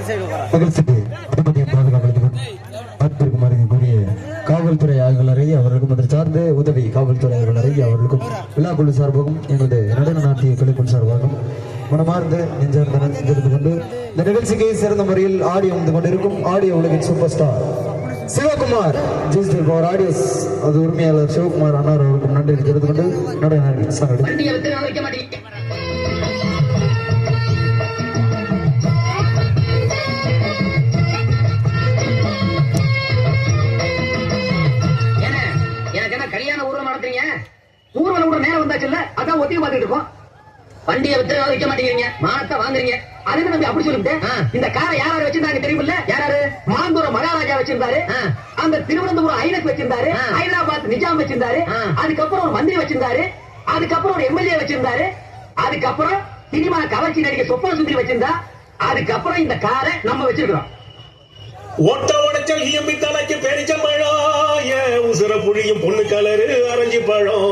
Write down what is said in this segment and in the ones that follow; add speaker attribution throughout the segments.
Speaker 1: நிகழ்ச்சிக்கு அனுமதியும் பாதுகாவலுக்கும் அன்பிற்கும் அறிவிக்குரிய காவல்துறை ஆய்வாளரை அவர்களுக்கும் அதை சார்ந்த உதவி காவல்துறை ஆய்வாளரை அவர்களுக்கும் விழா குழு சார்பாகவும் எமது நடன நாட்டிய கலைக்குழு சார்பாகவும் மனமார்ந்த நெஞ்சார்ந்த தெரிந்து கொண்டு இந்த நிகழ்ச்சிக்கு சிறந்த முறையில் ஆடியோ வந்து கொண்டிருக்கும் ஆடியோ உலகின் சூப்பர் ஸ்டார் சிவகுமார் ஆடியோஸ் அது உரிமையாளர் சிவகுமார் அண்ணார் அவர்களுக்கும் நன்றி தெரிந்து கொண்டு நடன
Speaker 2: ஊர்வலம் கூட நேரம் வந்தாச்சுல்ல அதான் ஒத்தியை பார்த்துட்டு இருக்கோம். வண்டியை வித்து வைக்க மாட்டேங்கிறீங்க, மானத்தை வாங்குறீங்க. அதுக்கு நம்ம அப்படி சொல்லிட்டு இந்த காரை யாராரு வச்சிருந்தாங்க தெரியுமில்ல? யாராரு? மாந்தூர மகாராஜா வச்சிருந்தாரு, அந்த திருவனந்தபுரம் ஐனக் வச்சிருந்தாரு, ஹைதராபாத் நிஜாம் வச்சிருந்தாரு, அதுக்கப்புறம் ஒரு மந்திரி வச்சிருந்தாரு, அதுக்கப்புறம் ஒரு எம்எல்ஏ வச்சிருந்தாரு, அதுக்கப்புறம் சினிமா கவர்ச்சி நடிகை சொப்பன சுந்தரி வச்சிருந்தா, அதுக்கப்புறம் இந்த காரை நம்ம வச்சிருக்கிறோம்.
Speaker 3: ஒட்ட உடைச்சல் இயம்பி தலைக்கு பெரிச்ச பழம், உசுர புழியும் பொண்ணு கலரு அரைஞ்சி பழம்.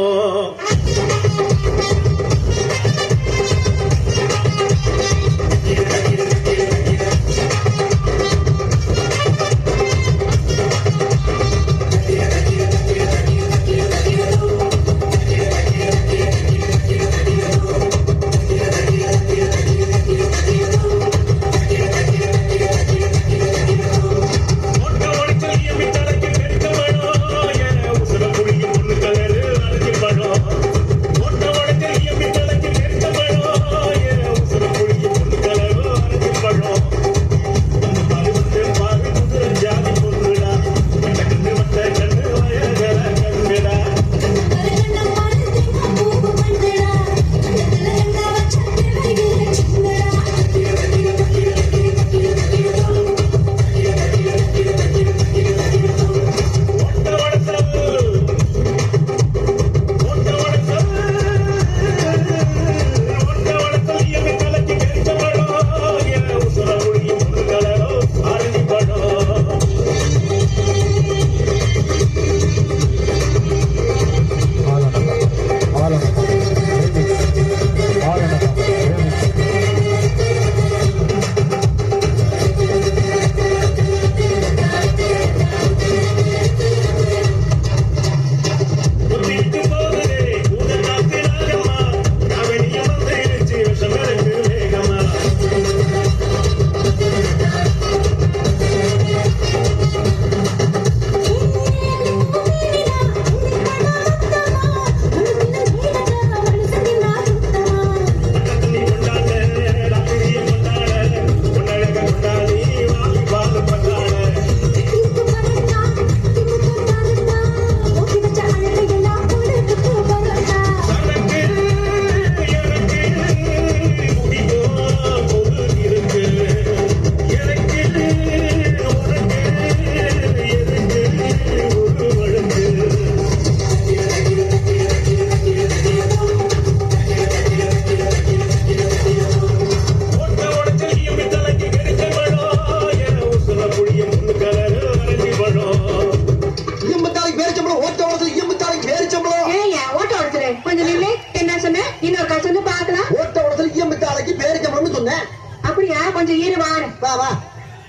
Speaker 2: அப்படியா? கொஞ்சம் ஈரு வா.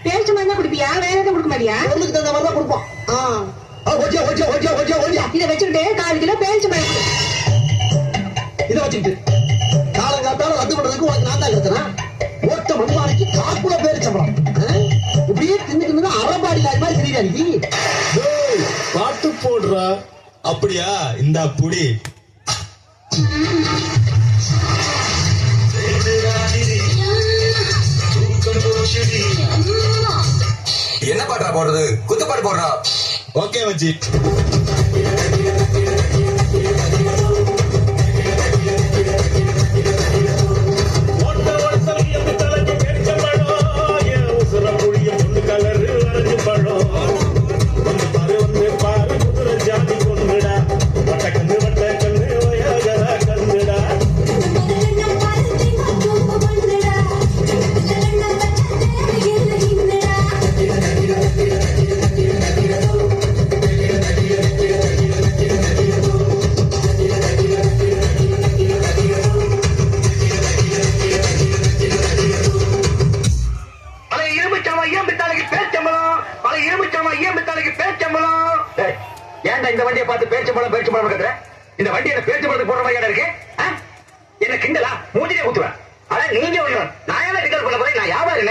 Speaker 2: பேச்சு மாதிரி தான் குடிப்பியா? வேற எதுவும் கொடுக்க மாட்டியா?
Speaker 4: பொருளுக்கு தகுந்த மாதிரி தான் கொடுப்போம்.
Speaker 2: இதை வச்சுக்கிட்டு 4 கிலோ பேச்சு மாதிரி
Speaker 4: இதை வச்சுக்கிட்டு காலங்காத்தால ரத்து பண்றதுக்கு உனக்கு நான் தான் இருக்கிறேன். ஓட்ட மண்பானைக்கு 4 கிலோ பேரிச்சம்பளம். இப்படியே தின்னு அறபாடி மாதிரி தெரியுதா நீ?
Speaker 3: பாட்டு போடுறா. அப்படியா? இந்த புடி
Speaker 5: என்ன பாட்டா போடுறது? குத்துப்பாட்டு போடுறா.
Speaker 3: ஓகே வச்சி.
Speaker 2: ஏன்டா இந்த வண்டியை பார்த்து பேரிச்சம்பழம் கத்துற? இந்த வண்டி என்ன பேரிச்சம்பழத்துக்கு போடுற மாதிரியா இருக்கு? என்ன கிண்டலா? மூஞ்சிலே ஊத்துவேன். ஆனா நீங்க ஒண்ணு நான் என்ன கிண்டல் பண்ண போறேன்? நான் வியாபாரி.